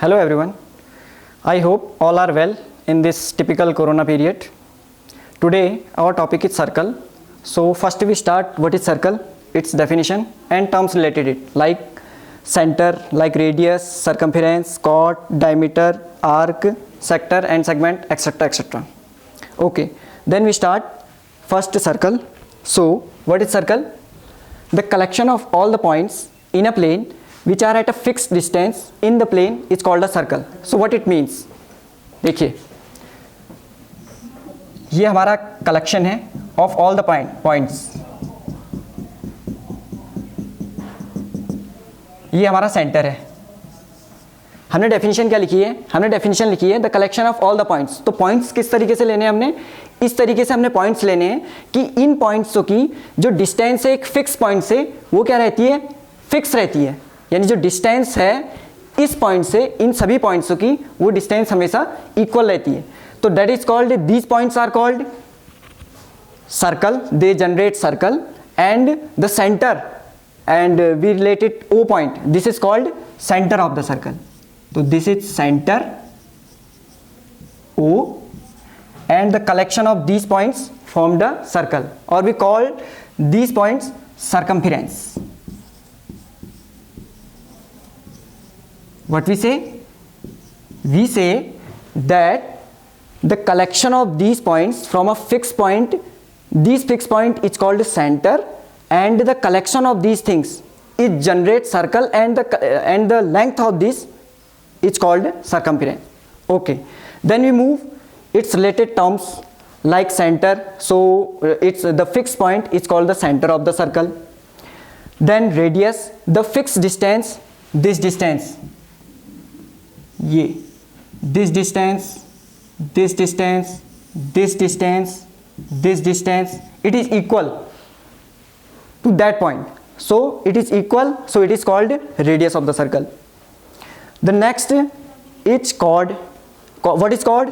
Hello everyone. I hope all are well in this typical corona period. Today our topic is circle. So first we start what is circle, its definition and terms related it like center, like radius, circumference, chord, diameter, arc, sector and segment, etc. etc. Okay, then we start first circle. So what is circle? The collection of all the points in a plane which are at a fixed distance in the plane is called a circle. So what it means, देखिए ये हमारा collection है of all the points, ये हमारा centre है. हमने definition क्या लिखी है? हमने डेफिनेशन लिखी है the collection of all the points. तो पॉइंट्स किस तरीके से लेने हैं? हमने इस तरीके से हमने पॉइंट्स लेने हैं कि इन पॉइंट्सों की जो डिस्टेंस है एक फिक्स पॉइंट से वो क्या रहती है? फिक्स रहती है. यानी जो डिस्टेंस है इस पॉइंट से इन सभी पॉइंट्सों की वो डिस्टेंस हमेशा इक्वल रहती है. तो that is called, these points are called circle, they generate circle and the center and we relate it O point, this is called center of the circle. So this is center O and the collection of these points form the circle, or we call these points circumference. What we say? We say that the collection of these points from a fixed point, this fixed point is called center, and the collection of these things it generates circle and the length of this is called circumference. Okay, then we move its related terms like center. So it's the fixed point is called the center of the circle. Then radius, the fixed distance, this distance, ये this distance, this distance, this distance, this distance, it is equal to that point. So it is equal, so it is called radius of the circle. The next is chord. What is chord?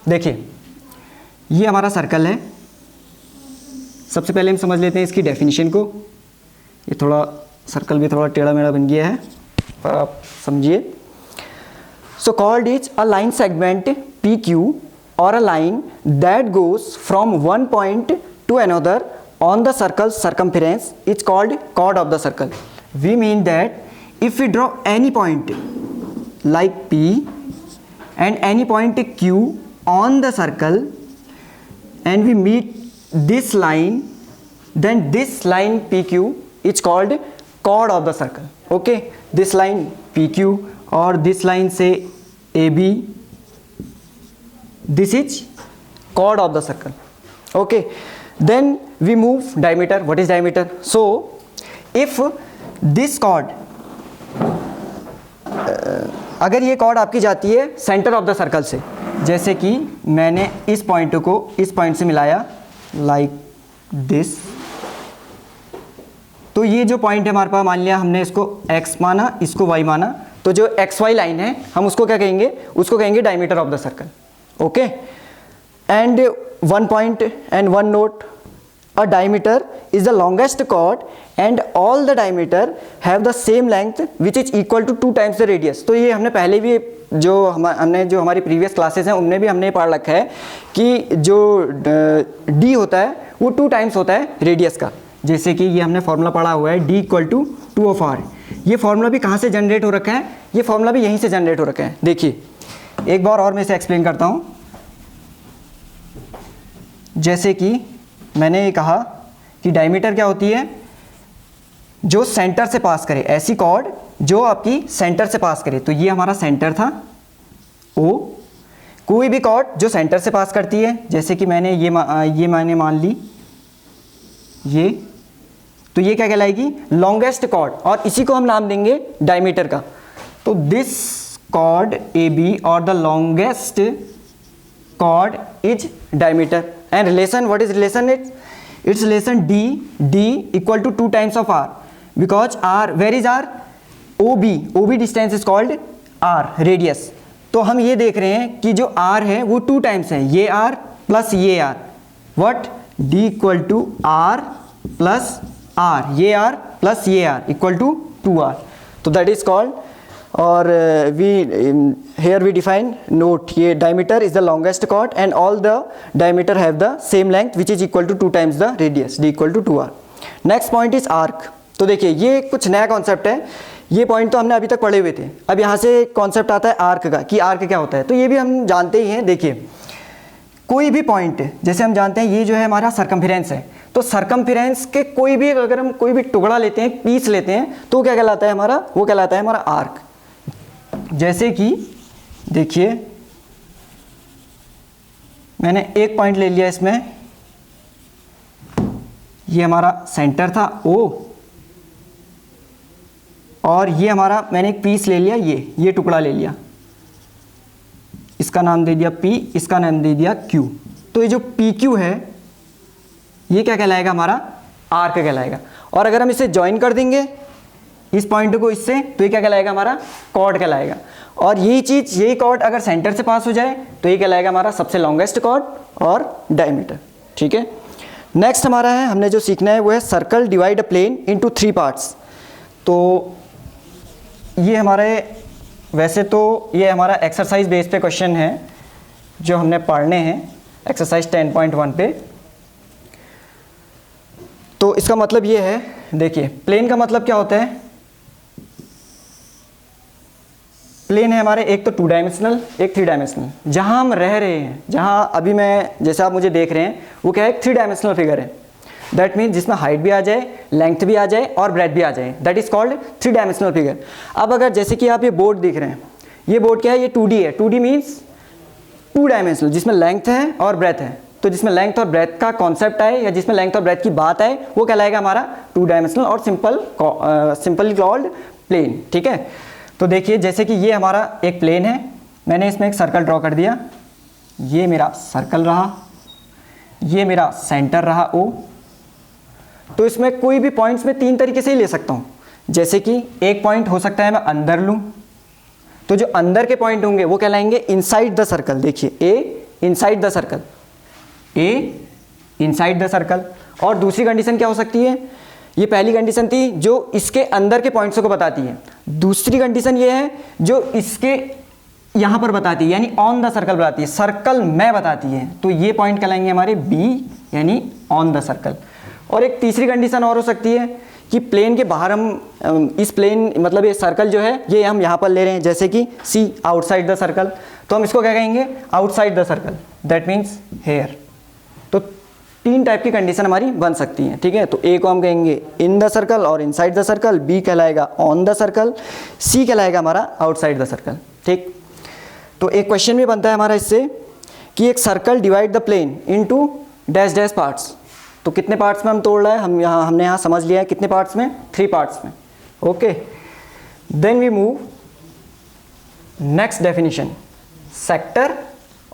देखिए ये हमारा circle है. सबसे पहले हम समझ लेते हैं इसकी डेफिनेशन को. ये थोड़ा सर्कल भी थोड़ा टेढ़ा मेढ़ा बन गया है पर आप समझिए. So chord is a line segment PQ or a line that goes from one point to another on the circle's circumference is called chord of the circle. We mean that if we draw any point like P and any point Q on the circle and we meet this line, then this line PQ is called chord of the circle. Okay, this line PQ or this line say AB, this is chord of the circle. Okay, then we move diameter. What is diameter? So if this chord अगर ये chord आपकी जाती है centre of the circle से, जैसे कि मैंने इस पॉइंट को इस पॉइंट से मिलाया लाइक दिस, तो ये जो पॉइंट है हमारे पास, मान लिया हमने इसको x माना, इसको y माना, तो जो xy लाइन है हम उसको क्या कहेंगे? उसको कहेंगे diameter of the circle. Okay, and one point and one note, a diameter is the longest chord and all the diameter have the same length which is equal to 2 times the radius. तो ये हमने पहले भी जो हमारी previous classes हैं उनमें भी हमने पढ़ रखा है कि जो d होता है वो 2 टाइम्स होता है रेडियस का. जैसे कि ये हमने फॉर्मूला पढ़ा हुआ है d equal to 2 of r. ये फॉर्मूला भी कहाँ से जनरेट हो रखा है? ये फॉर्मूला भी यहीं से जनरेट हो रखा है. देखिए एक बार और मैं इसे एक्सप्लेन करता हूँ. जैसे कि मैंने ये कहा कि डायमीटर क्या होती है? जो सेंटर से पास करे, ऐसी कॉर्ड जो आपकी सेंटर से पास करे. तो ये हमारा सेंटर था O. कोई भी कॉर्ड जो सेंटर से पास करती है, जैसे कि मैंने ये मैंने मान ली ये, तो ये क्या कहलाएगी? लॉन्गेस्ट कॉर्ड, और इसी को हम नाम देंगे डायमीटर का. तो दिस कॉर्ड AB और the longest chord is diameter. And relation, what is relation? It's relation d equal to 2 times of r, because r, where is r? OB distance is called r, radius. तो हम ये देख रहे हैं कि जो r है वो 2 टाइम्स है, ये r प्लस ये r. what? d equal to r plus r, ये r प्लस ये r इक्वल टू 2r. तो दैट इज कॉल्ड और here we define note ये diameter is the longest chord and all the diameter have the same length which is equal to 2 times the radius d equal to 2r. Next point is arc. तो देखिए ये कुछ नया concept है, ये point तो हमने अभी तक पढ़े हुए थे, अब यहाँ से कॉन्सेप्ट आता है आर्क का कि आर्क क्या होता है। तो ये भी हम जानते ही हैं। देखिए कोई भी पॉइंट जैसे हम जानते हैं ये जो है हमारा सरकमफेरेंस है, तो सरकमफेरेंस के कोई भी अगर हम कोई भी टुकड़ा लेते हैं, पीस लेते हैं, तो क्या कहलाता है हमारा, वो कहलाता है हमारा आर्क। जैसे कि देखिए मैंने एक पॉइंट ले लिया, इसमें ये हमारा सेंटर था O, और ये हमारा मैंने एक पीस ले लिया, ये टुकड़ा ले लिया, इसका नाम दे दिया P, इसका नाम दे दिया Q। तो ये जो PQ है ये क्या कहलाएगा, हमारा आर्क कहलाएगा। और अगर हम इसे ज्वाइन कर देंगे इस पॉइंट को इससे, तो ये क्या कहलाएगा, हमारा कॉर्ड कहलाएगा। और यही कॉर्ड अगर सेंटर से पास हो जाए तो ये कहलाएगा हमारा सबसे लॉन्गेस्ट कॉर्ड और डायमीटर। ठीक है, नेक्स्ट हमारा है, हमने जो सीखना है वो है circle divide a plane into 3 parts. तो ये हमारे वैसे तो ये हमारा एक्सरसाइज बेस पे क्वेश्चन है जो हमने पढ़ने हैं एक्सरसाइज 10.1 पे। तो इसका मतलब ये है, देखिए प्लेन का मतलब क्या होता है, प्लेन है हमारे एक तो 2 डायमेंशनल, एक 3 डायमेंशनल। जहाँ हम रह रहे हैं, जहाँ अभी मैं जैसे आप मुझे देख रहे हैं, वो क्या है, 3 डायमेंशनल फिगर है। दैट मीन्स जिसमें हाइट भी आ जाए, लेंथ भी आ जाए और ब्रेथ भी आ जाए, that is called 3 dimensional figure. अब अगर जैसे कि आप ये बोर्ड देख रहे हैं, ये बोर्ड क्या है, ये 2D है। 2D मीन्स 2 डायमेंशनल, जिसमें लेंथ है और ब्रेथ है। तो जिसमें लेंथ और ब्रेथ का कॉन्सेप्ट आए या जिसमें लेंथ और ब्रेथ की बात आए, वो कहलाएगा हमारा 2 डायमेंशनल और सिंपली कॉल्ड प्लेन। ठीक है, तो देखिए जैसे कि ये हमारा एक प्लेन है, मैंने इसमें एक सर्कल ड्रॉ कर दिया, ये मेरा सर्कल रहा, ये मेरा सेंटर रहा O। तो इसमें कोई भी पॉइंट्स में 3 तरीके से ही ले सकता हूँ। जैसे कि एक पॉइंट हो सकता है मैं अंदर लूँ, तो जो अंदर के पॉइंट होंगे वो कहलाएंगे इनसाइड द सर्कल। देखिए A inside the circle, A inside the circle. और दूसरी कंडीशन क्या हो सकती है, ये पहली कंडीशन थी जो इसके अंदर के पॉइंट्स को बताती है। दूसरी कंडीशन ये है जो इसके यहाँ पर बताती है, यानी ऑन द सर्कल बताती है, सर्कल में बताती है। तो ये पॉइंट कहलाएंगे हमारे B यानी ऑन द सर्कल। और एक तीसरी कंडीशन और हो सकती है कि प्लेन के बाहर हम इस प्लेन मतलब ये सर्कल जो है ये हम यहाँ पर ले रहे हैं, जैसे कि C आउटसाइड द सर्कल, तो हम इसको क्या कहेंगे, outside the circle, that means here. तो 3 टाइप की कंडीशन हमारी बन सकती हैं। ठीक है, तो A को हम कहेंगे इन द सर्कल और इनसाइड द सर्कल, B कहलाएगा ऑन द सर्कल, C कहलाएगा हमारा आउटसाइड द सर्कल। ठीक, तो एक क्वेश्चन भी बनता है हमारा इससे कि एक circle divide the plane into dash dash parts. तो कितने पार्ट्स में हम तोड़ रहे हैं, हमने यहाँ समझ लिया है कितने पार्ट्स में, 3 पार्ट्स में। Okay, then we move next definition, sector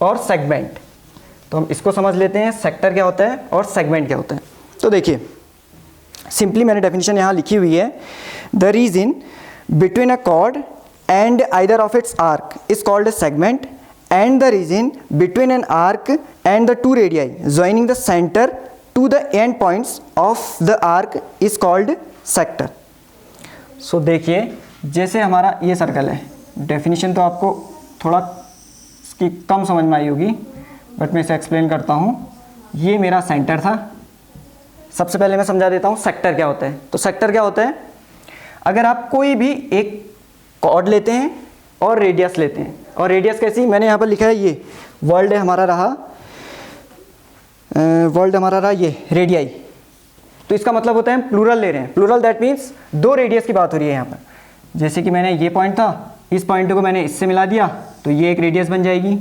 और सेगमेंट। तो हम इसको समझ लेते हैं, सेक्टर क्या होता है और सेगमेंट क्या होता है। तो देखिए सिंपली मैंने डेफिनेशन यहाँ लिखी हुई है, the region between a cord and either of its arc is called a segment, and the region between an arc and the 2 radii joining the centre to the end points of the arc is called sector। सो देखिए जैसे हमारा ये circle है, definition तो आपको थोड़ा इसकी कम समझ में आई होगी, बट मैं इसे एक्सप्लेन करता हूँ। ये मेरा सेंटर था। सबसे पहले मैं समझा देता हूँ सेक्टर क्या होता है। तो सेक्टर क्या होता है, अगर आप कोई भी एक कॉर्ड लेते हैं और रेडियस लेते हैं, और रेडियस कैसी, मैंने यहाँ पर लिखा है ये वर्ल्ड हमारा रहा, ये रेडियाई। तो इसका मतलब होता है प्लूरल ले रहे हैं। प्लूरल दैट मीन्स 2 रेडियस की बात हो रही है यहाँ पर। जैसे कि मैंने ये पॉइंट था, इस पॉइंट को मैंने इससे मिला दिया तो ये एक रेडियस बन जाएगी,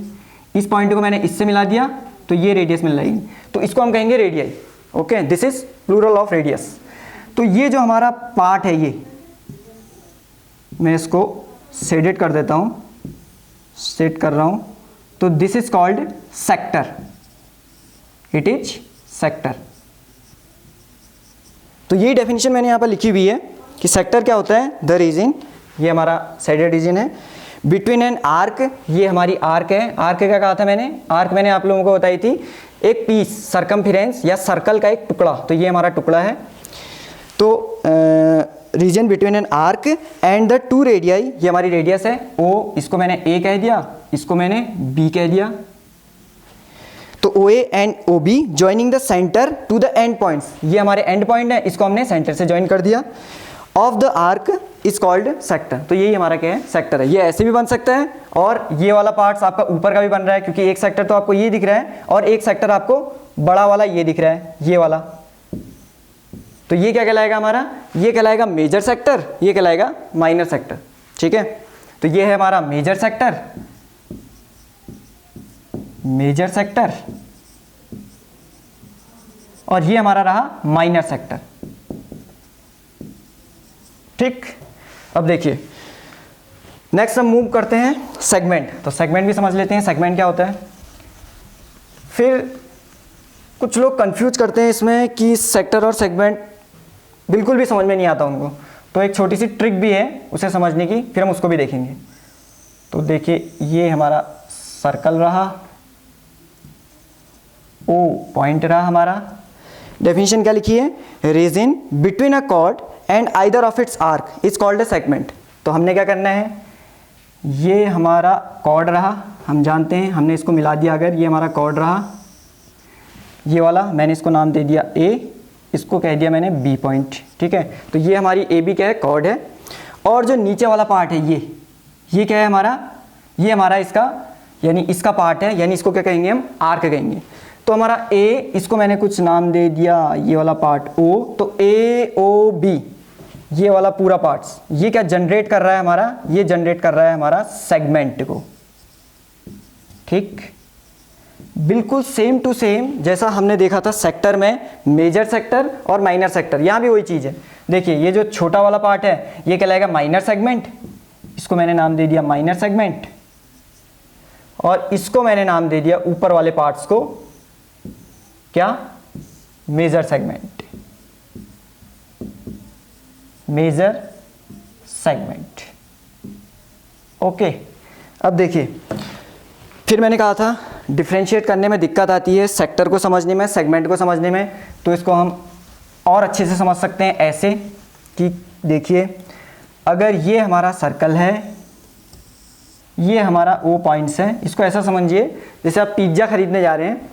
इस पॉइंट को मैंने इससे मिला दिया तो ये रेडियस मिल जाएगी, तो इसको हम कहेंगे radii. Okay, this is plural of radius. तो ये जो हमारा पार्ट है, ये मैं इसको शेडेड कर देता हूँ, सेट कर रहा हूँ, तो this is called sector, it is sector. तो यही डेफिनेशन मैंने यहाँ पर लिखी हुई है कि सेक्टर क्या होता है, द रीजन, ये हमारा साइडेड रीजन है, बिटवीन एन आर्क, ये हमारी आर्क है। आर्क क्या कहा था मैंने, आर्क मैंने आप लोगों को बताई थी एक पीस, सरकमफेरेंस या सर्कल का एक टुकड़ा, तो ये हमारा टुकड़ा है। तो region between an arc and the two radii, ये हमारी रेडियस है ओ, इसको मैंने ए कह दिया, इसको मैंने बी कह दिया। तो O A and O B joining the centre to the end points, ये हमारे एंड पॉइंट है, इसको हमने सेंटर से ज्वाइन कर दिया। Of the arc is called sector, तो यही हमारा क्या है, सेक्टर है। ये ऐसे भी बन सकता है और ये वाला पार्ट्स आपका ऊपर का भी बन रहा है, क्योंकि एक सेक्टर तो आपको ये दिख रहा है और एक सेक्टर आपको बड़ा वाला ये दिख रहा है, ये वाला। तो ये क्या कहलाएगा हमारा, ये कहलाएगा मेजर सेक्टर, ये कहलाएगा माइनर सेक्टर। ठीक है, तो ये है हमारा मेजर सेक्टर, मेजर सेक्टर, और ये हमारा रहा माइनर सेक्टर। ठीक, अब देखिए नेक्स्ट हम मूव करते हैं सेगमेंट। तो सेगमेंट भी समझ लेते हैं, सेगमेंट क्या होता है। फिर कुछ लोग कंफ्यूज करते हैं इसमें कि सेक्टर और सेगमेंट बिल्कुल भी समझ में नहीं आता उनको, तो एक छोटी सी ट्रिक भी है उसे समझने की, फिर हम उसको भी देखेंगे। तो देखिए ये हमारा सर्कल रहा, ओ पॉइंट रहा हमारा। डेफिनेशन क्या लिखी है, region between a cord and either of its arc is called a segment. तो हमने क्या करना है, ये हमारा कॉर्ड रहा, हम जानते हैं, हमने इसको मिला दिया, अगर ये हमारा कॉर्ड रहा, ये वाला मैंने इसको नाम दे दिया ए, इसको कह दिया मैंने बी पॉइंट। ठीक है, तो ये हमारी ए बी क्या है, कॉर्ड है। और जो नीचे वाला पार्ट है ये क्या है हमारा, ये हमारा इसका यानी इसका पार्ट है, यानी इसको क्या कहेंगे हम, आर्क कहेंगे। तो हमारा ए, इसको मैंने कुछ नाम दे दिया, ये वाला पार्ट ओ, तो ए ओ बी, ये वाला पूरा पार्ट्स, ये क्या जनरेट कर रहा है हमारा, ये जनरेट कर रहा है हमारा सेगमेंट को। ठीक, बिल्कुल सेम टू सेम जैसा हमने देखा था सेक्टर में, मेजर सेक्टर और माइनर सेक्टर, यहाँ भी वही चीज़ है। देखिए ये जो छोटा वाला पार्ट है ये कहलाएगा माइनर सेगमेंट, इसको मैंने नाम दे दिया माइनर सेगमेंट, और इसको मैंने नाम दे दिया ऊपर वाले पार्ट्स को क्या, major segment, major segment. Okay, अब देखिए फिर मैंने कहा था डिफरेंशिएट करने में दिक्कत आती है, सेक्टर को समझने में, सेगमेंट को समझने में। तो इसको हम और अच्छे से समझ सकते हैं ऐसे कि देखिए अगर ये हमारा सर्कल है, ये हमारा ओ पॉइंट्स है, इसको ऐसा समझिए जैसे आप पिज्ज़ा खरीदने जा रहे हैं,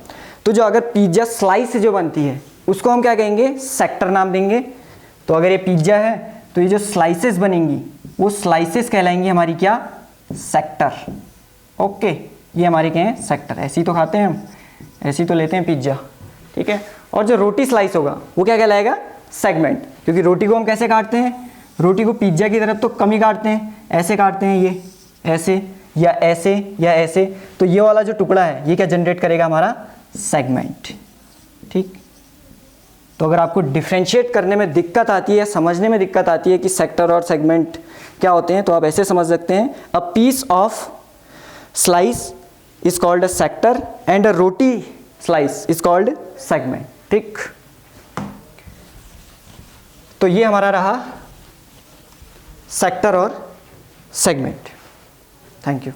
तो जो अगर पिज्ज़ा स्लाइस जो बनती है उसको हम क्या कहेंगे, सेक्टर नाम देंगे। तो अगर ये पिज्ज़ा है तो ये जो स्लाइसेस बनेंगी वो स्लाइसेस कहलाएंगी हमारी क्या, सेक्टर। ओके, ये हमारे क्या हैं, सेक्टर। ऐसी तो खाते हैं हम, ऐसी तो लेते हैं पिज्ज़ा। ठीक है, और जो रोटी स्लाइस होगा वो क्या कहलाएगा, सेगमेंट, क्योंकि रोटी को हम कैसे काटते हैं, रोटी को पिज्ज़ा की तरफ तो कम ही काटते हैं, ऐसे काटते हैं, ये ऐसे या ऐसे या ऐसे। तो ये वाला जो टुकड़ा है ये क्या जनरेट करेगा, हमारा सेगमेंट। ठीक, तो अगर आपको डिफरेंशिएट करने में दिक्कत आती है, समझने में दिक्कत आती है कि सेक्टर और सेगमेंट क्या होते हैं, तो आप ऐसे समझ सकते हैं, a piece of slice is called a sector and a roti slice is called segment. ठीक, तो ये हमारा रहा सेक्टर और सेगमेंट। Thank you.